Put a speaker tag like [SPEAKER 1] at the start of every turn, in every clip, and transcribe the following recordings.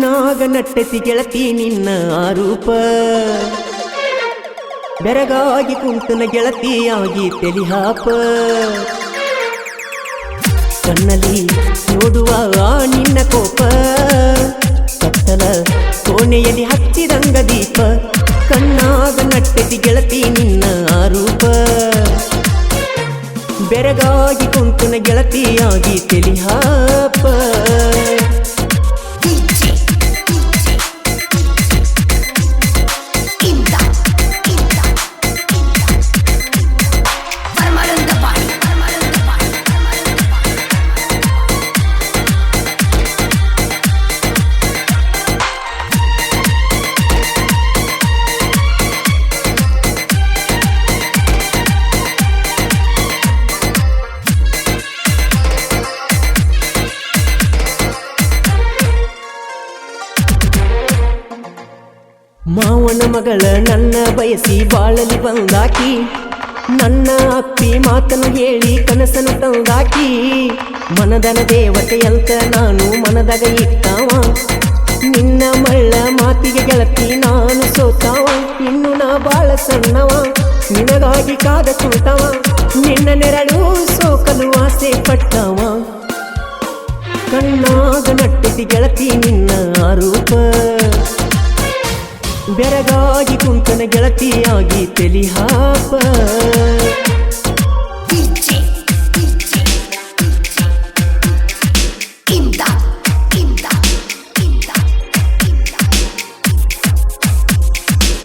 [SPEAKER 1] ಕಣ್ಣಾಗ ನಟ್ಟತಿ ಗೆಳತಿ ನಿನ್ನ ಆರೂಪ ಬೆರಗಾಗಿ ಕುಂತನ ಗೆಳತಿಯಾಗಿ ತೆಲಿಹಾಪ ಕಣ್ಣಲ್ಲಿ ನೋಡುವ ನಿನ್ನ ಕೋಪ ಕತ್ತಲ ಕೋಣೆಯಲ್ಲಿ ಹಚ್ಚಿದಂಗ ದೀಪ ಕಣ್ಣಾಗ ನಟ್ಟತಿ ಗೆಳತಿ ನಿನ್ನ ಆರೂಪ ಬೆರಗಾಗಿ ಕುಂತನ ಗೆಳತಿಯಾಗಿ ತೆಲಿಹಾಪ ಮಾವನ ಮಗಳ ನನ್ನ ಬಯಸಿ ಬಾಳಲಿ ಬಂದಾಕಿ ನನ್ನ ಅಪ್ಪಿ ಮಾತನ್ನು ಹೇಳಿ ಕನಸನ್ನು ತಂದಾಕಿ ಮನದನ ದೇವತೆಯಂತ ನಾನು ಮನದಾಗ ಇಟ್ಟಾವ ನಿನ್ನ ಮಳ್ಳ ಮಾತಿಗೆ ಗೆಳತಿ ನಾನು ಸೋತಾವ ಇನ್ನು ನಾ ಬಾಳ ಸಣ್ಣವ ನಿನಗಾಗಿ ಕಾದ ಕುಂತವ ನಿನ್ನ ನೆರಳು ಸೋಕಲು ಆಸೆ ಪಟ್ಟವ ಕಣ್ಣಾಗ ನಟ್ಟತಿ ಗೆಳತಿ ನಿನ್ನ ಆರೂಪ ಬೆರಗಾಗಿ ಕುಂತನ ಗೆಳತಿಯಾಗಿ ತೆಲಿಹಾಪ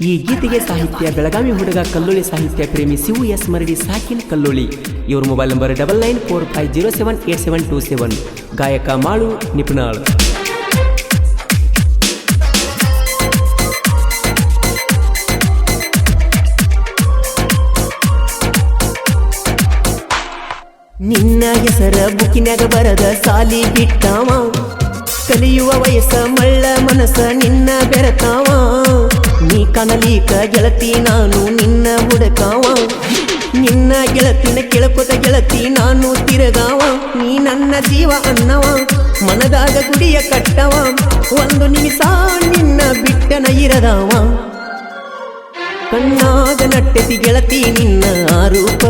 [SPEAKER 1] ಈ ಗೀತೆಗೆ ಸಾಹಿತ್ಯ ಬೆಳಗಾವಿ ಹುಡುಗ ಕಲ್ಲೋಳಿ ಸಾಹಿತ್ಯ ಪ್ರೇಮಿ ಶಿವು ಎಸ್ ಮರಡಿ ಸಾಕಿನ್ ಕಲ್ಲೋಳಿ ಇವ್ರ ಮೊಬೈಲ್ ನಂಬರ್ 9945078727 ಗಾಯಕ ಮಾಳು ನಿಪುಣಾಳ್ ನಿನ್ನ ಹೆಸರ ಬುಕ್ಕಿನ್ಯಾಗ ಬರದ ಸಾಲಿ ಬಿಟ್ಟಾವ ಕಲಿಯುವ ವಯಸ್ಸ ಮಳ್ಳ ಮನಸ್ಸ ನಿನ್ನ ಬೆರತಾವ ನೀ ಕನಲೀಕ ಗೆಳತಿ ನಾನು ನಿನ್ನ ಹುಡುಕಾವ ನಿನ್ನ ಗೆಳತಿನ ಕೆಳಕೊತ ಗೆಳತಿ ನಾನು ತಿರುಗಾವ ನೀ ನನ್ನ ಜೀವ ಅನ್ನವ ಮನದಾಗ ಗುಡಿಯ ಕಟ್ಟವ ಒಂದು ನಿಮಿಷ ನಿನ್ನ ಬಿಟ್ಟನ ಇರದಾವ ಕಣ್ಣಾಗ ನಟ್ಟತಿ ಗೆಳತಿ ನಿನ್ನ ಆರೂಪ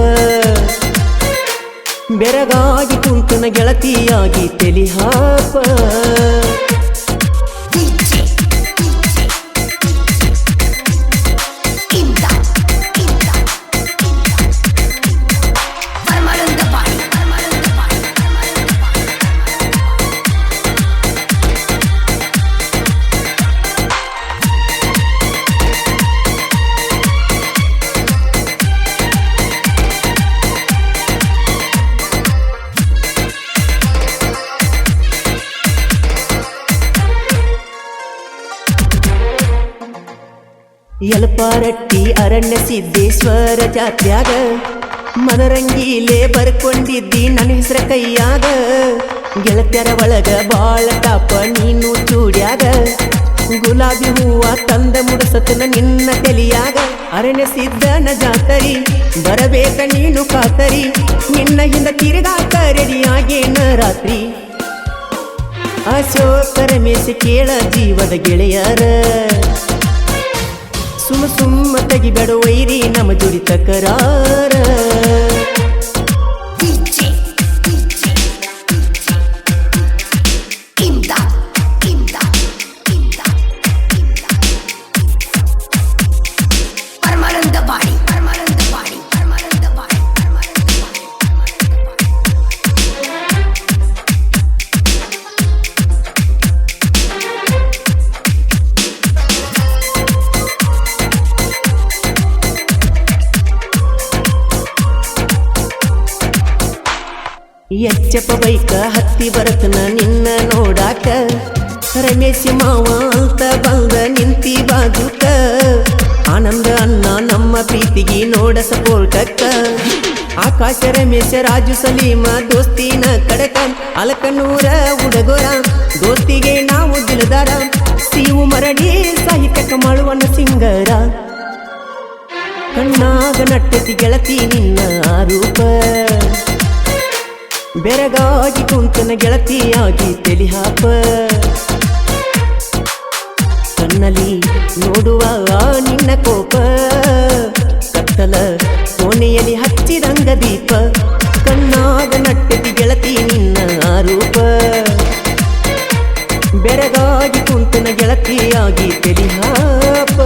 [SPEAKER 1] ಬೆರಗಾಗಿ ಕುಂತನ ಗೆಳತಿಯಾಗಿ ತೆಲಿಹಾಪ ಯಲಪಾರಟ್ಟಿ ಅರಣ್ಯ ಸಿದ್ದೇಶ್ವರ ಜಾತ್ಯಾಗ ಮದರಂಗಿಲೇ ಬರ್ಕೊಂಡಿದ್ದಿ ನನ್ನ ಹೆಸರ ಕೈಯಾಗ ಗೆಳತ್ಯರ ಒಳಗ ಬಾಳ ಟಾಪ ನೀನು ಚೂಡ್ಯಾಗ ಗುಲಾಬಿ ಹೂವ ತಂದ ಮುಡಸತನ ನಿನ್ನ ತೆಲಿಯಾಗ ಅರಣ್ಯ ಸಿದ್ದನ ಜಾತರಿ ಬರಬೇಕ ನೀನು ಕಾತರಿ ನಿನ್ನ ಹಿಂದ ತಿರುಗಾಕ ರೆಡಿಯಾಗೇನ ರಾತ್ರಿ ಅಶೋಕರ ಮೇಸಿ ಕೇಳ ಜೀವದ ಗೆಳೆಯರ ಸುಮ್ಮ ತೆಗಿಬೇಡ ವೈರಿ ನಮ್ಮ ಜೋಡಿ ತಕರಾರ ಎಚ್ಚಪ್ಪ ಬೈಕ ಹತ್ತಿ ಬರತನ ನಿನ್ನ ನೋಡಾಕ ರಮೇಶ್ ಮಾವ ಅಂತ ಬಂದ ನಿಂತಿ ಬಾಜುಕ ಆನಂದ ಅಣ್ಣ ನಮ್ಮ ಪ್ರೀತಿಗೆ ನೋಡ ಸಪೋರ್ಟಕ್ಕ ಆಕಾಶ ರಮೇಶ ರಾಜು ಸಲೀಮ ದೋಸ್ತಿನ ಕಡಕ ಅಲಕನೂರ ಹುಡುಗರ ದೋಸ್ತಿಗೆ ನಾವು ದಿಲದಾರ ಶಿವು ಮರಡಿ ಸಾಹಿತ್ಯಕ ಮಾಡುವನ ಸಿಂಗರ ಕಣ್ಣಾಗ ನಟ್ಟತಿ ಗೆಳತಿ ನಿನ್ನ ಆರೂಪ ಬೆರಗಾಗಿ ಕುಂತನ ಗೆಳತಿಯಾಗಿ ತೆಲಿಹಾಪ ಕಣ್ಣಲ್ಲಿ ನೋಡುವ ನಿನ್ನ ಕೋಪ ಕತ್ತಲ ಕೋಣೆಯಲ್ಲಿ ಹಚ್ಚಿದಂಗ ದೀಪ ಕಣ್ಣಾಗ ನಟ್ಟೆತಿ ಗೆಳತಿ ನಿನ್ನ ಆರೂಪ ಬೆರಗಾಗಿ ಕುಂತನ ಗೆಳತಿಯಾಗಿ ತೆಲಿಹಾಪ